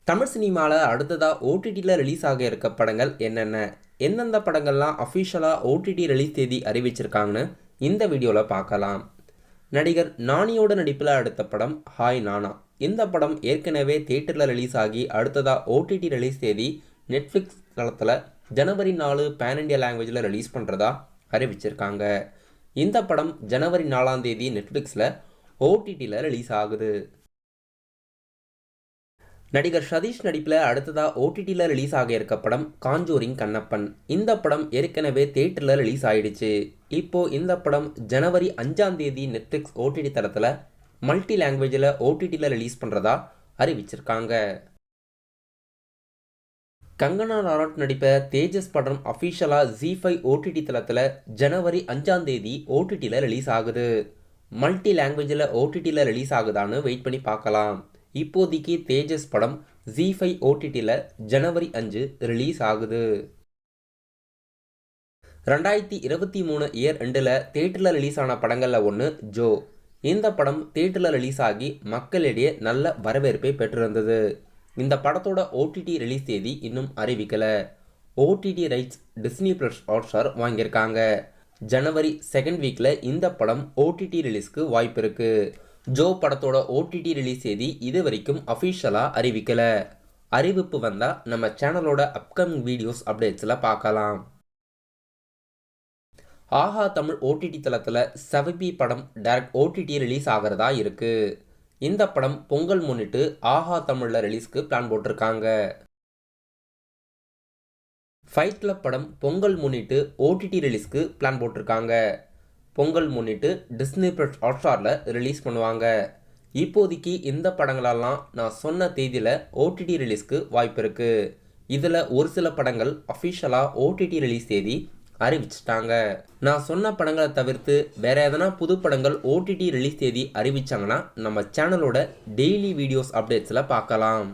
தமிழ் சினிமாவில் அடுத்ததாக ஓடிடியில் ரிலீஸ் ஆக இருக்க படங்கள் என்னென்ன, எந்தெந்த படங்கள்லாம் அஃபிஷியலாக ஓடிடி ரிலீஸ் தேதி அறிவிச்சிருக்காங்கன்னு இந்த வீடியோவில் பார்க்கலாம். நடிகர் நானியோட நடிப்பில் அடுத்த படம் ஹாய் நானா. இந்த படம் ஏற்கனவே தியேட்டரில் ரிலீஸ் ஆகி அடுத்ததாக ஓடிடி ரிலீஸ் தேதி நெட்ஃப்ளிக்ஸ் தளத்தில் ஜனவரி 4 பேன் இண்டியா லாங்குவேஜில் ரிலீஸ் பண்ணுறதா அறிவிச்சிருக்காங்க. இந்த படம் ஜனவரி 4 நெட்ஃப்ளிக்ஸில் ஓடிடியில் ரிலீஸ் ஆகுது. நடிகர் சதீஷ் நடிப்பில் அடுத்ததாக ஓடிடியில் ரிலீஸ் ஆக இருக்க படம் காஞ்சூரிங் கண்ணப்பன். இந்த படம் ஏற்கனவே தியேட்டரில் ரிலீஸ் ஆயிடுச்சு. இப்போது இந்த படம் ஜனவரி 5 நெட்ஃப்ளிக்ஸ் ஓடிடி தளத்தில் மல்டி லாங்குவேஜில் ஓடிடியில் ரிலீஸ் பண்ணுறதா அறிவிச்சிருக்காங்க. கங்கனா ரனாவத் நடிப்ப தேஜஸ் படம் அஃபிஷியலாக ZEE5 ஓடிடி தளத்தில் ஜனவரி 5 ஓடிடியில் ரிலீஸ் ஆகுது. மல்டி லாங்குவேஜில் ஓடிடியில் ரிலீஸ் ஆகுதான்னு வெயிட் பண்ணி பார்க்கலாம். இப்போதைக்கு தேஜஸ் படம் ZEE5 ஓடிடியில் ஜனவரி 5 ரிலீஸ் ஆகுது. 2023 இயர் எண்டில் தியேட்டரில் ரிலீஸ் ஆன படங்களில் ஒன்று ஜோ. இந்த படம் தியேட்டரில் ரிலீஸ் ஆகி மக்களிடையே நல்ல வரவேற்பை பெற்றிருந்தது. இந்த படத்தோட ஓடிடி ரிலீஸ் தேதி இன்னும் அறிவிக்கலை. OTT rights Disney plus Hotstar வாங்கியிருக்காங்க. ஜனவரி 2nd வீக்கில் இந்த படம் ஓடிடி ரிலீஸ்க்கு வாய்ப்பு இருக்குது. ஜோ படத்தோட ஓடிடி ரிலீஸ் தேதி இது வரைக்கும் அஃபிஷியலாக அறிவிக்கலை. அறிவிப்பு வந்தால் நம்ம சேனலோட அப்கமிங் வீடியோஸ் அப்டேட்ஸில் பார்க்கலாம். ஆஹா தமிழ் ஓடிடி தளத்தில் சவபி படம் டைரக்ட் ஓடிடி ரிலீஸ் ஆகிறதா இருக்குது. இந்த படம் பொங்கல் முன்னிட்டு ஆஹா தமிழில் ரிலீஸ்க்கு பிளான் போட்டிருக்காங்க. ஃபைட் கிளப் படம் பொங்கல் முன்னிட்டு ஓடிடி ரிலீஸ்க்கு பிளான் போட்டிருக்காங்க. பொங்கல் முன்னிட்டு டிஸ்னி ப்ளஸ் ஹாட்ஸ்டாரில் ரிலீஸ் பண்ணுவாங்க. இப்போதைக்கு இந்த படங்களெல்லாம் நான் சொன்ன தேதியில் ஓடிடி ரிலீஸ்க்கு வாய்ப்பு இருக்குது. இதில் ஒரு சில படங்கள் அஃபிஷியலாக ஓடிடி ரிலீஸ் தேதி அறிவிச்சிட்டாங்க. நான் சொன்ன படங்களை தவிர்த்து வேற எதனா புது படங்கள் ஓடிடி ரிலீஸ் தேதி அறிவிச்சாங்கன்னா நம்ம சேனலோட டெய்லி வீடியோஸ் அப்டேட்ஸில் பார்க்கலாம்.